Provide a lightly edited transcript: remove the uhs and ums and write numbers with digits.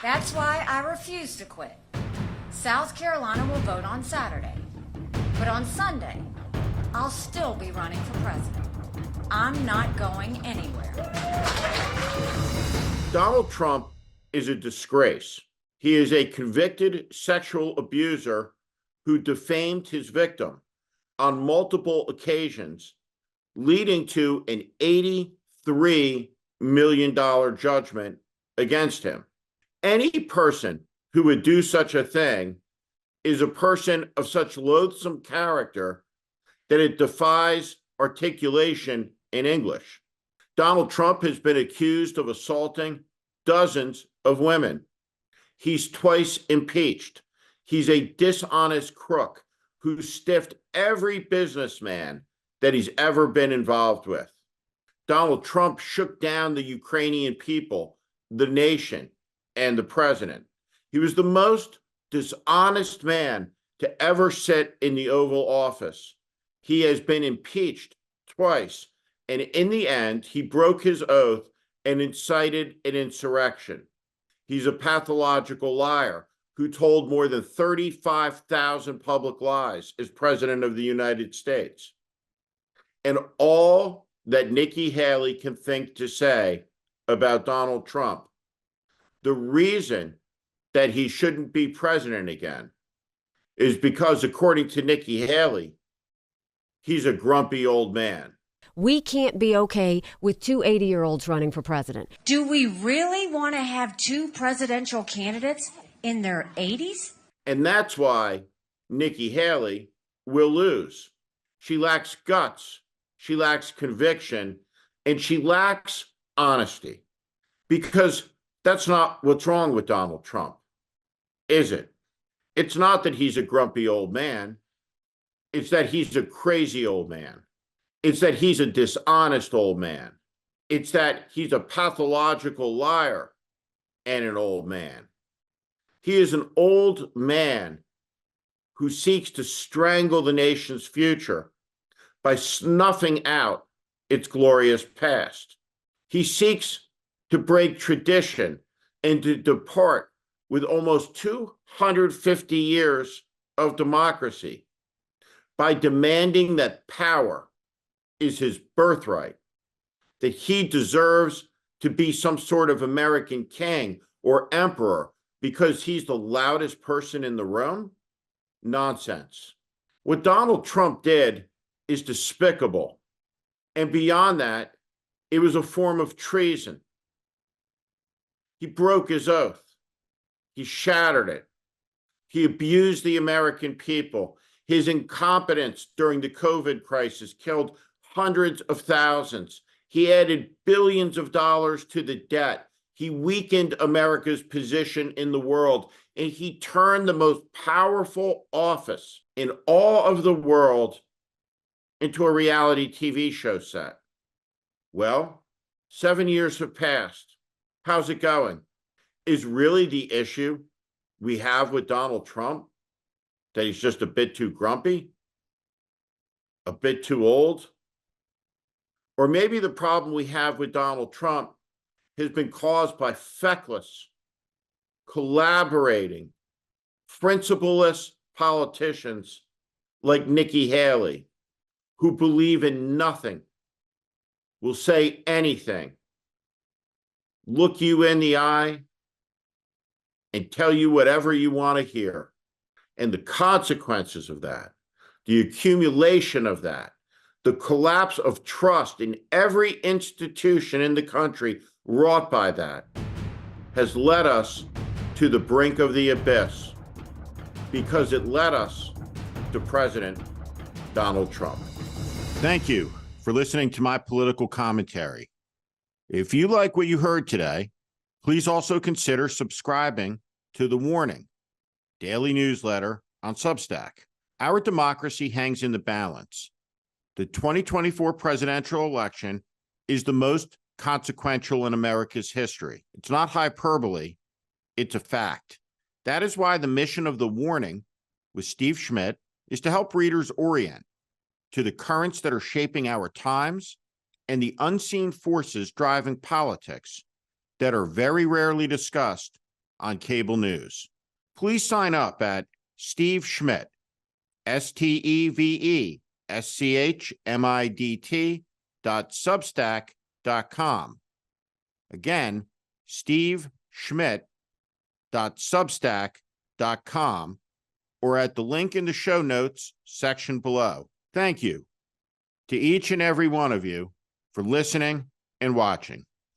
That's why I refuse to quit. South Carolina will vote on Saturday, but on Sunday, I'll still be running for president. I'm not going anywhere. Donald Trump is a disgrace. He is a convicted sexual abuser who defamed his victim on multiple occasions, leading to an $83 million judgment against him. Any person who would do such a thing is a person of such loathsome character that it defies articulation in English. Donald Trump has been accused of assaulting dozens of women. He's twice impeached. He's a dishonest crook who stiffed every businessman that he's ever been involved with. Donald Trump shook down the Ukrainian people, the nation, and the president. He was the most dishonest man to ever sit in the Oval Office. He has been impeached twice, and in the end, he broke his oath and incited an insurrection. He's a pathological liar who told more than 35,000 public lies as president of the United States. And all that Nikki Haley can think to say about Donald Trump, the reason that he shouldn't be president again is because, according to Nikki Haley, he's a grumpy old man. We can't be okay with two 80-year-olds running for president. Do we really want to have two presidential candidates in their 80s? And that's why Nikki Haley will lose. She lacks guts, she lacks conviction, and she lacks honesty. Because that's not what's wrong with Donald Trump, is it? It's not that he's a grumpy old man. It's that he's a crazy old man. It's that he's a dishonest old man. It's that he's a pathological liar and an old man. He is an old man who seeks to strangle the nation's future by snuffing out its glorious past. He seeks to break tradition and to depart with almost 250 years of democracy by demanding that power is his birthright, that he deserves to be some sort of American king or emperor because he's the loudest person in the room? Nonsense. What Donald Trump did is despicable. And beyond that, it was a form of treason. He broke his oath. He shattered it. He abused the American people. His incompetence during the COVID crisis killed hundreds of thousands. He added billions of dollars to the debt. He weakened America's position in the world, and he turned the most powerful office in all of the world into a reality TV show set. Well, 7 years have passed. How's it going? Is really the issue we have with Donald Trump that he's just a bit too grumpy, a bit too old? Or maybe the problem we have with Donald Trump has been caused by feckless, collaborating, principleless politicians like Nikki Haley, who believe in nothing, will say anything, look you in the eye, and tell you whatever you want to hear. And the consequences of that, the accumulation of that, the collapse of trust in every institution in the country wrought by that has led us to the brink of the abyss because it led us to President Donald Trump. Thank you for listening to my political commentary. If you like what you heard today, please also consider subscribing to The Warning daily newsletter on Substack. Our democracy hangs in the balance. The 2024 presidential election is the most consequential in America's history. It's not hyperbole, it's a fact. That is why the mission of The Warning with Steve Schmidt is to help readers orient to the currents that are shaping our times and the unseen forces driving politics that are very rarely discussed on cable news. Please sign up at Steve Schmidt, SteveSchmidt.substack.com. Again, steveschmidt.substack.com, or at the link in the show notes section below. Thank you to each and every one of you for listening and watching.